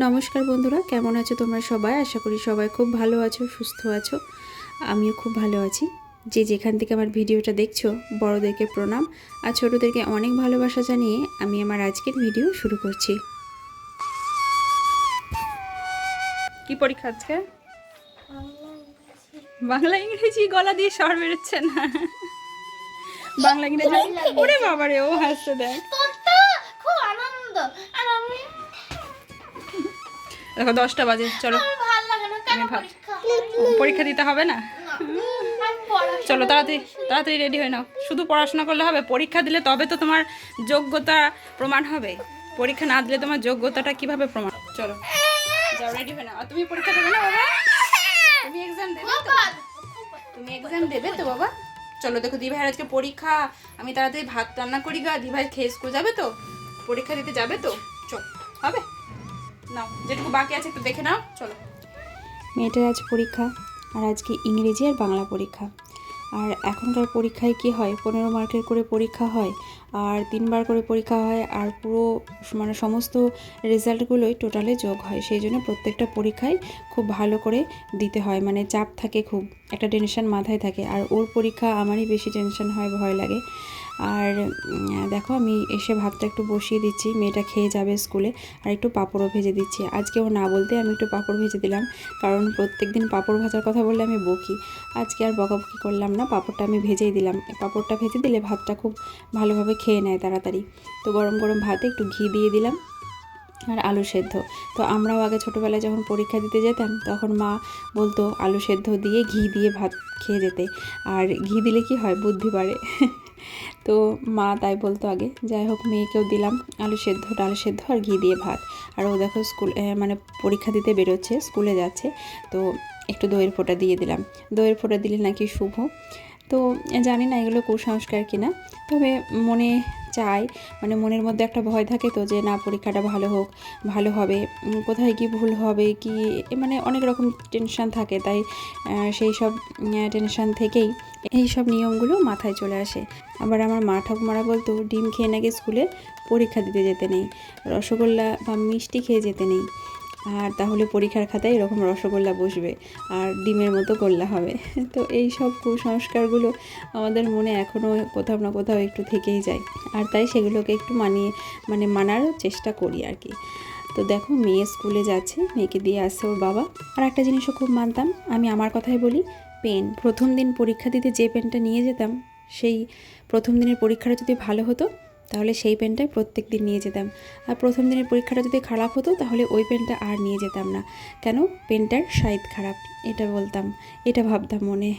নমস্কার বন্ধুরা, কেমন আছো তোমরা সবাই? আশা করি সবাই খুব ভালো আছো, সুস্থ আছো। আমিও খুব ভালো আছি। যে যেখান থেকে আমার ভিডিওটা দেখছো, বড়দেরকে প্রণাম আর ছোটদেরকে অনেক ভালোবাসা জানিয়ে আমি আমার আজকের ভিডিও শুরু করছি। কি পরীক্ষা আজকে? বাংলা ইংরেজি। গলা দিয়ে স্বর বেরোচ্ছে না। বাংলা ইংরেজি। ওরে বাবা রে, ও হাসছে দেখ। খুব আনন্দ। আর আমি দেখো 10টা বাজে, চলো। ভালো লাগে না কেন পরীক্ষা দিতে হবে না? চলো তাড়াতাড়ি তাড়াতাড়ি রেডি হয়ে নাও। শুধু পড়াশোনা করলে হবে? পরীক্ষা দিলে তবে তো তোমার যোগ্যতা প্রমাণ হবে। পরীক্ষা না দিলে তোমার যোগ্যতাটা কিভাবে প্রমাণ? চলো যাও, রেডি হয়ে নাও। আর তুমি পরীক্ষা দেবে না বাবা? তুমি এক্সাম দেবে তো? তুমি এক্সাম দেবে তো বাবা? চলো, দেখো দিভাইয়ের আজকে পরীক্ষা। আমি তাড়াতাড়ি ভাত রান্না করি গা। দিভাই খেয়ে স্কুল যাবে তো? পরীক্ষা দিতে যাবে তো? চল, হবে। নাও, যেটুকু বাকি আছে একটু দেখে নাও, চলো। মেয়েটার আজ পরীক্ষা, আর আজকে ইংরেজি আর বাংলা পরীক্ষা। আর এখনকার পরীক্ষায় কি হয়, 15 মার্কের করে পরীক্ষা হয়, আর 3বার করে পরীক্ষা হয়, আর পুরো মানে সমস্ত রেজাল্টগুলোই টোটালে যোগ হয়। সেই জন্য প্রত্যেকটা পরীক্ষায় খুব ভালো করে দিতে হয়, মানে চাপ থাকে, খুব একটা টেনশন মাথায় থাকে। আর ওর পরীক্ষা আমারই বেশি টেনশন হয়, ভয় লাগে। আর দেখো আমি এসে ভাতটা একটু বসিয়ে দিচ্ছি, মেয়েটা খেয়ে যাবে স্কুলে। আর একটু পাঁপড়ও ভেজে দিচ্ছি। আজকে ও না বলতে আমি একটু পাঁপড় ভেজে দিলাম, কারণ প্রত্যেক দিন পাঁপড় ভাজার কথা বললে আমি বকি। আজকে আর বকাবকি করলাম না, পাঁপড়টা আমি ভেজেই দিলাম। পাঁপড়টা ভেজে দিলে ভাতটা খুব ভালোভাবে খেয়ে নেয় তাড়াতাড়ি। তো গরম গরম ভাতে একটু ঘি দিয়ে দিলাম, আর আলু সেদ্ধ। তো আমরাও আগে ছোটোবেলায় যখন পরীক্ষা দিতে যেতাম, তখন মা বলতো আলু সেদ্ধ দিয়ে ঘি দিয়ে ভাত খেয়ে যেতে। আর ঘি দিলে কি হয়, বুদ্ধি বাড়ে। তো মা তাই বলতো আগে। যাই হোক, মেয়েকেও দিলাম আলু সেদ্ধ, ডাল সেদ্ধ আর ঘি দিয়ে ভাত। আর ও দেখো স্কুল মানে পরীক্ষা দিতে বেরোচ্ছে, স্কুলে যাচ্ছে। তো একটু দইয়ের ফোঁটা দিয়ে দিলাম। দইয়ের ফোঁটা দিলে নাকি শুভ। তো জানি না এগুলো কুসংস্কার কিনা, তবে মনে চাই, মানে মনের মধ্যে একটা ভয় থাকে তো, যে না পরীক্ষাটা ভালো হোক, ভালো হবে, কোথায় কি ভুল হবে কি, মানে অনেক রকম টেনশান থাকে। তাই সেই সব টেনশান থেকেই এই সব নিয়মগুলো মাথায় চলে আসে। আবার আমার মা ঠাকুমারা বলতো ডিম খেয়ে নাকি স্কুলে পরীক্ষা দিতে যেতে নেই, রসগোল্লা বা মিষ্টি খেয়ে যেতে নেই। আর তাহলে পরীক্ষার খাতায় এরকম রসগোল্লা বসবে আর ডিমের মতো গোল্লা হবে। তো এই সব কুসংস্কারগুলো আমাদের মনে এখনও কোথাও না কোথাও একটু থেকেই যায়। আর তাই সেগুলোকে একটু মানার চেষ্টা করি আর কি। তো দেখো মেয়ে স্কুলে যাচ্ছে, মেয়েকে দিয়ে আসছে ওর বাবা। আর একটা জিনিসও খুব মানতাম আমি, আমার কথাই বলি, পেন। প্রথম দিন পরীক্ষা দিতে যে পেনটা নিয়ে যেতাম, সেই প্রথম দিনের পরীক্ষাটা যদি ভালো হতো তাহলে সেই পেনটাই প্রত্যেক দিন নিয়ে যেতাম। আর প্রথম দিনের পরীক্ষাটা যদি খারাপ হতো তাহলে ওই পেনটা আর নিয়ে যেতাম না। কেন? পেনটার সাইজ খারাপ, এটা বলতাম, এটা ভাবতাম মনে।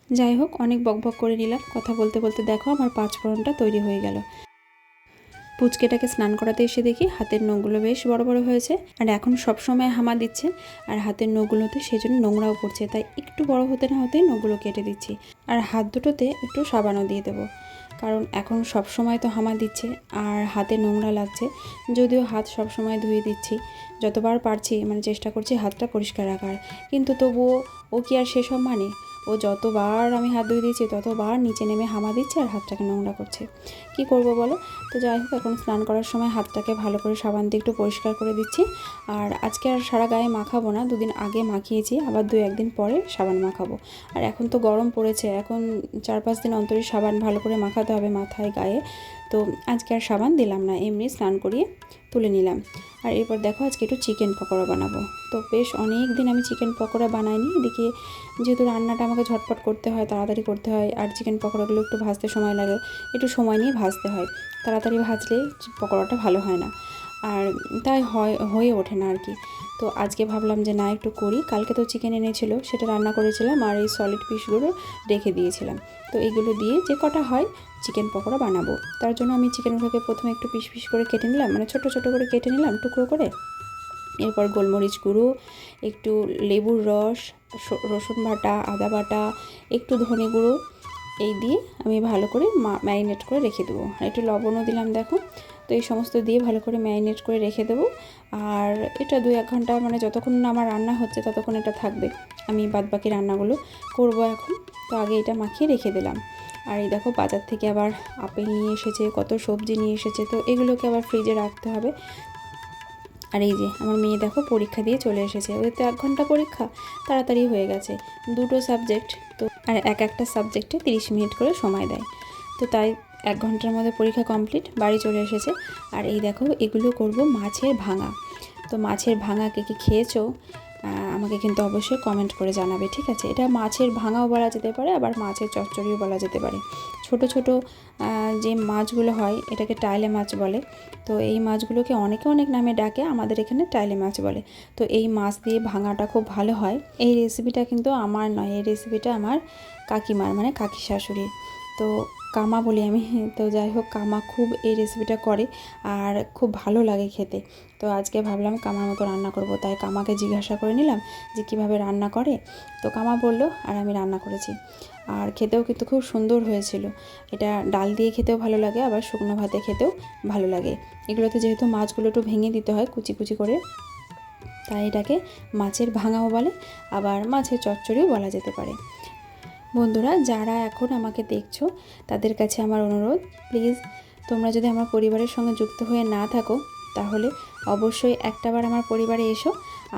যাই হোক, অনেক বকবক করে নিলাম। কথা বলতে বলতে দেখো আমার 5 ফোড়নটা তৈরি হয়ে গেল। পুচকেটাকে স্নান করাতে এসে দেখি হাতের নখগুলো বেশ বড় বড় হয়েছে, আর এখন সব সময় হামা দিচ্ছে, আর হাতের নখগুলোতে সেই জন্য নোংরাও পড়ছে। তাই একটু বড় হতে না হতে নখগুলো কেটে দিচ্ছি। আর হাত দুটোতে একটু সাবানও দিয়ে দেবো, কারণ এখন সব সময় তো হামা দিচ্ছে আর হাতে নোংরা লাগছে। যদিও হাত সব সময় ধুয়ে দিচ্ছি, যতবার পারছি মানে চেষ্টা করছি হাতটা পরিষ্কার রাখার, কিন্তু তবুও ও কি আর সেসব মানে? ও যতবার আমি হাত ধুয়ে দিচ্ছি ততবার নিচে নেমে হামা দিচ্ছে আর হাতটাকে নোংরা করছে। কি করব বলো? তো যাই হোক, এখন স্নান করার সময় হাতটাকে ভালো করে সাবান দিয়ে একটু পরিষ্কার করে দিচ্ছি। আর আজকে আর সারা গায়ে মাখাবো না, দুদিন আগে মাখিয়েছি, আবার 2-1 দিন পরে সাবান মাখাবো। আর এখন তো গরম পড়েছে, এখন 4-5 দিন অন্তরই সাবান ভালো করে মাখাতে হবে মাথায়, গায়ে। তো আজকে আর সাবান দিলাম না, এমনি স্নান করিয়ে তুলে নিলাম। আর এরপর দেখো আজকে একটু চিকেন পকোড়া বানাবো। তো বেশ অনেক দিন আমি চিকেন পকোড়া বানাইনি। এদিকে যেহেতু রান্নাটা আমাকে ঝটপট করতে হয়, তাড়াতাড়ি করতে হয়, আর চিকেন পকোড়াগুলো একটু ভাজতে সময় লাগে, একটু সময় নিয়ে ভাজতে হয়। তাড়াতাড়ি ভাজলে পকোড়াটা ভালো হয় না, আর তাই হয়ে ওঠে না আর কি। তো আজকে ভাবলাম যে না, একটু করি। কালকে তো চিকেন এনেছিল, সেটা রান্না করেছিলাম, আর এই সলিড পিসগুলো রেখে দিয়েছিলাম। তো এইগুলো দিয়ে যে কটা হয় চিকেন পকোড়া বানাবো। তার জন্য আমি চিকেনগুলোকে প্রথমে একটু পিস পিস করে কেটে নিলাম, মানে ছোটো ছোটো করে কেটে নিলাম টুকরো করে। এরপর গোলমরিচ গুঁড়ো, একটু লেবুর রস, রসুন বাটা, আদা বাটা, একটু ধনে গুঁড়ো, এই দিয়ে আমি ভালো করে ম্যারিনেট করে রেখে দেবো। আর একটু লবণও দিলাম দেখো। তো এই সমস্ত দিয়ে ভালো করে ম্যারিনেট করে রেখে দেবো। আর এটা 2-1 ঘন্টা, মানে যতক্ষণ না আমার রান্না হচ্ছে ততক্ষণ এটা থাকবে। আমি বাদবাকি রান্নাগুলো করব এখন। তো আগে এটা মাখিয়ে রেখে দিলাম। আর এই দেখো বাজার থেকে আবার আপেল নিয়ে এসেছে, কত সবজি নিয়ে এসেছে, তো এগুলোকে আবার ফ্রিজে রাখতে হবে। আর এই যে আমার মেয়ে দেখো পরীক্ষা দিয়ে চলে এসেছে, ওদের তো 1 ঘন্টা পরীক্ষা, তাড়াতাড়ি হয়ে গেছে, 2টো সাবজেক্ট তো, আর একটা সাবজেক্টে 30 মিনিট করে সময় দেয়, তো তাই 1 ঘন্টার মধ্যে পরীক্ষা কমপ্লিট, বাড়ি চলে এসেছে। আর এই দেখো এগুলো করব মাছের ভাঙা। তো মাছের ভাঙা কে কি খেয়েছো আমাকে কিন্তু অবশ্যই কমেন্ট করে জানাবে, ঠিক আছে? এটা মাছের ভাঙাও বলা যেতে পারে, আবার মাছের চচ্চড়িও বলা যেতে পারে। ছোট ছোট যে মাছগুলো হয় এটাকে টাইলে মাছ বলে। তো এই মাছগুলোকে অনেকে অনেক নামে ডাকে, আমাদের এখানে টাইলে মাছ বলে। তো এই মাছ দিয়ে ভাঙাটা খুব ভালো হয়। এই রেসিপিটা কিন্তু আমার নয়, এই রেসিপিটা আমার কাকিমার, মানে কাকি শাশুড়ির। তো কামা বলি আমি, তো যাই হোক কামা খুব এই রেসিপিটা করে আর খুব ভালো লাগে খেতে। তো আজকে ভাবলাম কামার মতো রান্না করব, তাই কামাকে জিজ্ঞাসা করে নিলাম যে কীভাবে রান্না করে। তো কামা বললো আর আমি রান্না করেছি, আর খেতেও কিন্তু খুব সুন্দর হয়েছিল। এটা ডাল দিয়ে খেতেও ভালো লাগে, আবার শুকনো ভাতে খেতেও ভালো লাগে। এগুলোতে যেহেতু মাছগুলো একটু ভেঙে দিতে হয় কুচি কুচি করে, তাই এটাকে মাছের ভাঙাও বলে, আবার মাছের চচ্চড়িও বলা যেতে পারে। বন্ধুরা যারা এখন আমাকে দেখছো তাদের কাছে আমার অনুরোধ, প্লিজ তোমরা যদি আমার পরিবারের সঙ্গে যুক্ত হয়ে না থাকো তাহলে অবশ্যই একটাবার আমার পরিবারে এসো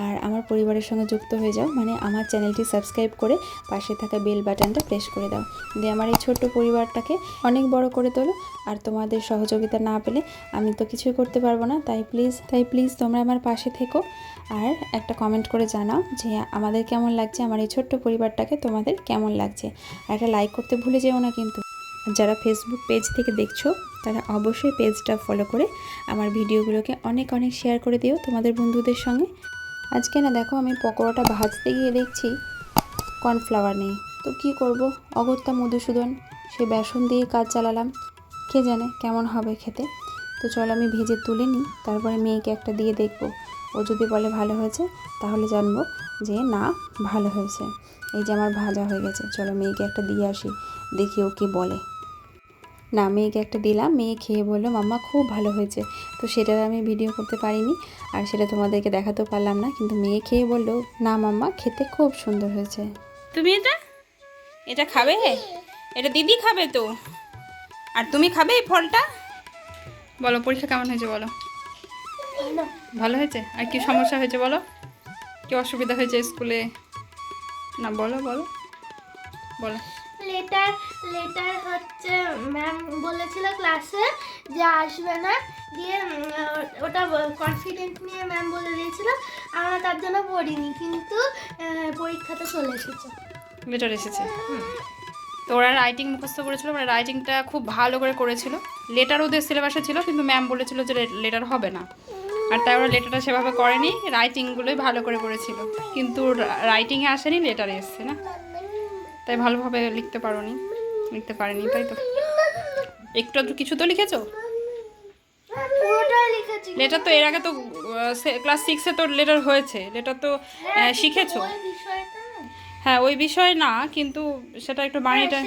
আর আমার পরিবারের সঙ্গে যুক্ত হয়ে যাও, মানে আমার চ্যানেলটি সাবস্ক্রাইব করে পাশে থাকা বেল বাটনটা প্রেস করে দাও, দিয়ে আমার এই ছোট্ট পরিবারটাকে অনেক বড় করে তোলো। আর তোমাদের সহযোগিতা না পেলে আমি তো কিছুই করতে পারবো না, তাই প্লিজ তোমরা আমার পাশে থেকো আর একটা কমেন্ট করে জানাও যে আমাদের কেমন লাগছে, আমার এই ছোট্ট পরিবারটাকে তোমাদের কেমন লাগছে। আর একটা লাইক করতে ভুলে যেও না কিন্তু। যারা ফেসবুক পেজ থেকে দেখছো তারা অবশ্যই পেজটা ফলো করে আমার ভিডিওগুলোকে অনেক অনেক শেয়ার করে দিও তোমাদের বন্ধুদের সঙ্গে। আজকে না দেখো আমি পকোড়াটা ভাজতে গিয়ে দেখছি কর্নফ্লাওয়ার নেই, তো কি করব, অগত্যা মধুসূদন সে বেসন দিয়ে কাজ চালালাম, কে জানে কেমন হবে খেতে। তো চলো আমি ভেজে তুলে নিই, তারপরে মেয়েকে একটা দিয়ে দেখবো, ও যদি বলে ভালো হয়েছে তাহলে জানবো যে না ভালো হয়েছে। এই যে আমার ভাজা হয়ে গেছে, চলো মেয়েকে একটা দিয়ে আসি, দেখি ও কি বলে। না মেয়েকে একটা দিলাম, মেয়ে খেয়ে বললো মাম্মা খুব ভালো হয়েছে। তো সেটা আমি ভিডিও করতে পারিনি আর সেটা তোমাদেরকে দেখাতেও পারলাম না, কিন্তু মেয়ে খেয়ে বললো না মাম্মা খেতে খুব সুন্দর হয়েছে। তুমি এটা খাবে, এটা দিদি খাবে তো, আর তুমি খাবে এই ফলটা? বলো পরীক্ষা কেমন হয়েছে বলো। ভালো হয়েছে, আর কি সমস্যা হয়েছে বলো, কি অসুবিধা হয়েছে স্কুলে? না বলো বলো বলো। লেটার হচ্ছে ম্যাম বলেছিল ক্লাসে যে আসবে না, দিয়ে ওটা কনফিডেন্ট নিয়ে ম্যাম বলে দিয়েছিল, আমরা তার জন্য পড়িনি, কিন্তু পরীক্ষাতে চলে এসেছে। লেটার এসেছে, তো ওরা রাইটিং মুখস্থ করেছিল, ওরা রাইটিংটা খুব ভালো করে করেছিল। লেটার ওদের সিলেবাসে ছিল, কিন্তু ম্যাম বলেছিল যে লেটার হবে না, আর তাই ওরা লেটারটা সেভাবে করেনি, রাইটিংগুলোই ভালো করে করেছিল, কিন্তু রাইটিংয়ে আসেনি, লেটারে এসছে না, তাই ভালোভাবে লিখতে পারেনি, তাই তো একটু আধটু কিছু তো লিখেছো। পুরোটাই লিখেছি। লেটার তো এর আগে তো ক্লাস 6-এ তো লেটার হয়েছে, লেটার তো শিখেছো। ওই বিষয়টা না, হ্যাঁ ওই বিষয় না, কিন্তু সেটা একটু বানিয়েটা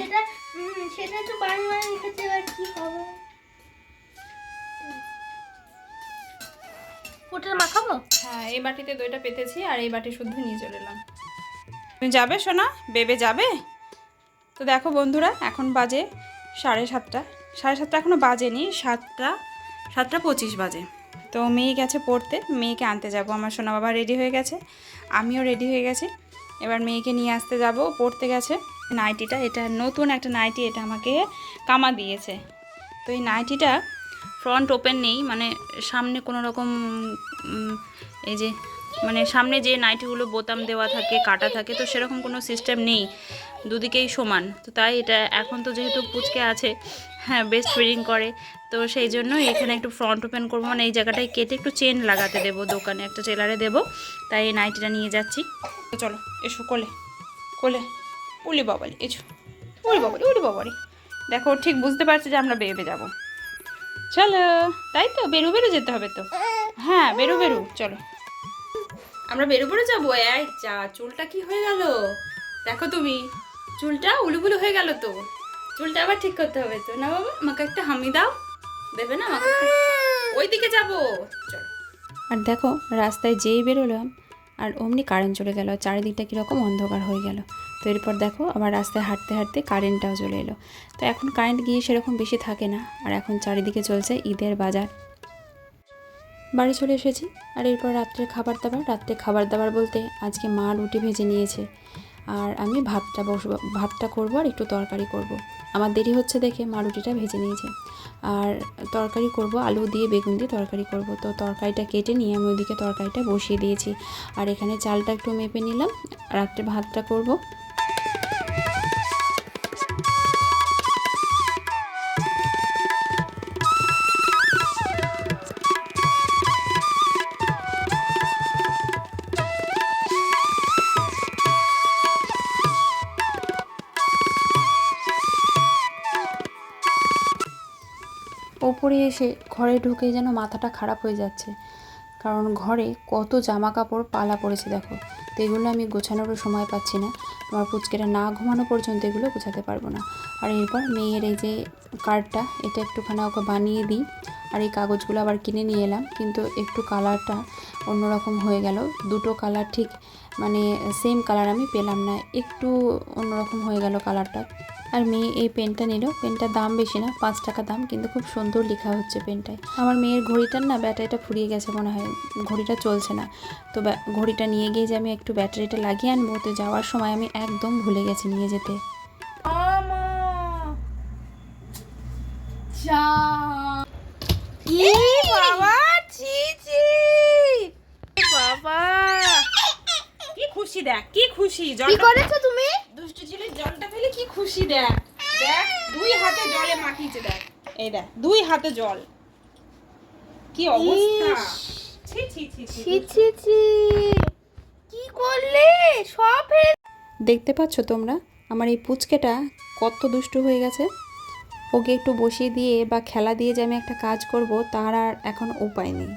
সেটা তো বাংলায় লিখেছে, এবার কি হবে? ওটা মাখাবো? হ্যাঁ এই বাটিতে দইটা পেতেছি আর এই বাটি শুদ্ধ নিয়ে চলে এলাম। তুমি যাবে সোনা, বেবে যাবে? তো দেখো বন্ধুরা এখন বাজে 7:30 এখনও বাজেনি, 7:25 বাজে। তো মেয়ে গেছে পড়তে, মেয়েকে আনতে যাব, আমার সোনা বাবা রেডি হয়ে গেছে, আমিও রেডি হয়ে গেছি, এবার মেয়েকে নিয়ে আসতে যাব, পড়তে গেছে। নাইটিটা এটা নতুন একটা নাইটি, এটা আমাকে কামা দিয়েছে। তো এই নাইটিটা ফ্রন্ট ওপেন নেই, মানে সামনে কোনো রকম এই যে মানে সামনে যে নাইটিগুলো বোতাম দেওয়া থাকে কাটা থাকে, তো সেরকম কোনো সিস্টেম নেই, দুদিকেই সমান। তো তাই এটা এখন তো যেহেতু পুচকে আছে, হ্যাঁ বেস্ট ফিটিং করে, তো সেই জন্য এখানে একটু ফ্রন্ট ওপেন করবো, মানে এই জায়গাটায় কেটে একটু চেন লাগাতে দেবো, দোকানে একটা টেলারে দেবো, তাই এই নাইটিটা নিয়ে যাচ্ছি। তো চলো এসো কোলে কোলে, উলি বাবালি এসো, উলি বাবারি, দেখো ঠিক বুঝতে পারছি যে আমরা বেরোবে যাবো, চলো তাই তো বেরো যেতে হবে তো, হ্যাঁ বেরো চলো আমরা বেরো যাবো। এই যা চুলটা কি হয়ে গেল দেখো তুমি, চুলটা উলুবুলু হয়ে গেল, তো চুলটা আবার ঠিক করতে হবে তো, না বাবা আমাকে একটা হামি দাও, দেবে না আমাকে, ওই দিকে যাবো চলো। আর দেখো রাস্তায় যেই বেরোলাম আর অমনি কারেন্ট চলে গেল, চারিদিকটা কীরকম অন্ধকার হয়ে গেল। তো এরপর দেখো আবার রাস্তায় হাঁটতে হাঁটতে কারেন্টটাও চলে এলো। তো এখন কারেন্ট গিয়ে সেরকম বেশি থাকে না, আর এখন চারিদিকে চলছে ঈদের বাজার। বাড়ি চলে এসেছি। আর এরপর রাত্রে খাবার দাবার বলতে আজকে মা রুটি ভেজে নিয়েছে, আর আমি ভাতটা করবো আর একটু তরকারি করব। আমার দেরি হচ্ছে দেখে মা রুটিটা ভেজে নিয়েছে, আর তরকারি করব আলু দিয়ে বেগুন দিয়ে তরকারি করব। তো তরকারিটা কেটে নিয়ে আমি ওইদিকে তরকারিটা বসিয়ে দিয়েছি, আর এখানে চালটা একটু মেপে নিলাম, রাত্রে ভাতটা করব। ওপরে এসে ঘরে ঢুকে যেন মাথাটা খারাপ হয়ে যাচ্ছে, কারণ ঘরে কত জামা কাপড় পালা পড়েছে দেখো। তো এগুলো আমি গোছানোরও সময় পাচ্ছি না, আমার পুচকেরা না ঘুমানো পর্যন্ত এগুলো গোছাতে পারবো না। আর এরপর মেয়ের এই যে কার্ডটা, এটা একটুখানি ওকে বানিয়ে দিই। আর এই কাগজগুলো আবার কিনে নিয়ে এলাম, কিন্তু একটু কালারটা অন্যরকম হয়ে গেল। দুটো কালার ঠিক মানে সেম কালার আমি পেলাম না, একটু অন্যরকম হয়ে গেল কালারটা। আর মেয়ে এই পেনটা নিল, পেনটার দাম বেশি না, 5 টাকা দাম, কিন্তু খুব সুন্দর লেখা হচ্ছে পেনটায়। আমার মেয়ের ঘড়িটার না ব্যাটারিটা ফুরিয়ে গেছে মনে হয়, ঘড়িটা চলছে না। তো ঘড়িটা নিয়ে গিয়ে যে আমি একটু ব্যাটারিটা লাগিয়ে আনবো, তো যাওয়ার সময় আমি একদম ভুলে গেছি নিয়ে যেতে। বাবা কি খুশি, দেখ কি খুশি, কি করেছো তুমি? দুষ্টু ছেলে জলটা ফেলে কি খুশি, দেখ দেখ 2 হাতে জলে মাখিয়েছে, দেখ এই দেখ 2 হাতে জল, কি অবস্থা। ছি ছি ছি ছি ছি ছি ছি, কি করলে সব দেখতে পাচ্ছ তোমরা আমার এই পুচকেটা কত দুষ্টু হয়ে গেছে। ওকে একটু বসিয়ে দিয়ে বা খেলা দিয়ে যে আমি একটা কাজ করব তার আর এখন উপায় নেই।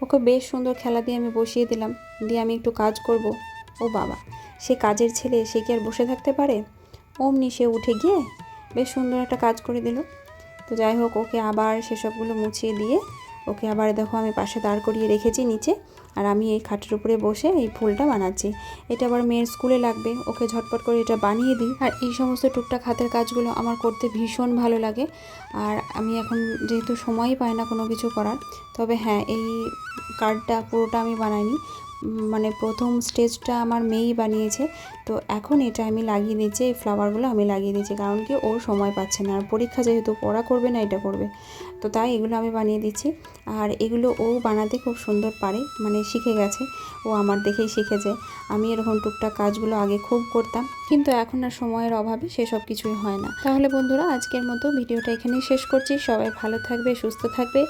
ওকে বেশ সুন্দর খেলা দিয়ে আমি বসিয়ে দিলাম, দিয়ে আমি একটু কাজ করব। ও বাবা, সে কাজের ছেলে, সে কি আর বসে থাকতে পারে? অমনি সে উঠে গিয়ে বেশ সুন্দর একটা কাজ করে দিল। তো যাই হোক, ওকে আবার সেসবগুলো মুছিয়ে দিয়ে ওকে আবার দেখো আমি পাশে দাঁড় করিয়ে রেখেছি নিচে, আর আমি এই খাটের উপরে বসে এই ফুলটা বানাচ্ছি। এটা আবার মেয়ের স্কুলে লাগবে, ওকে ঝটপট করে এটা বানিয়ে দিই। আর এই সমস্ত টুকটাক হাতের কাজগুলো আমার করতে ভীষণ ভালো লাগে। আর আমি এখন যেহেতু সময়ই পাই না কোনো কিছু করার, তবে হ্যাঁ, এই কার্ডটা পুরোটা আমি বানাইনি, মানে প্রথম স্টেজটা আমার মেয়েই বানিয়েছে। তো এখন এটা আমি লাগিয়ে দিচ্ছি, এই ফ্লাওয়ারগুলো আমি লাগিয়ে দিচ্ছি, কারণ কি ওর সময় পাচ্ছে না, আর পরীক্ষা যেহেতু পড়া করবে না এটা করবে, তো তাই এগুলো আমি বানিয়ে দিচ্ছি। আর এগুলো ও বানাতে খুব সুন্দর পারে, মানে শিখে গেছে, ও আমার দেখেই শিখেছে। আমি এরকম টুকটাক কাজগুলো আগে খুব করতাম, কিন্তু এখন আর সময়ের অভাবে সেসব কিছুই হয় না। তাহলে বন্ধুরা, আজকের মতো ভিডিওটা এখানেই শেষ করছি। সবাই ভালো থাকবে, সুস্থ থাকবে।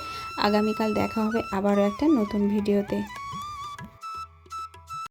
আগামীকাল দেখা হবে আবারও একটা নতুন ভিডিওতে।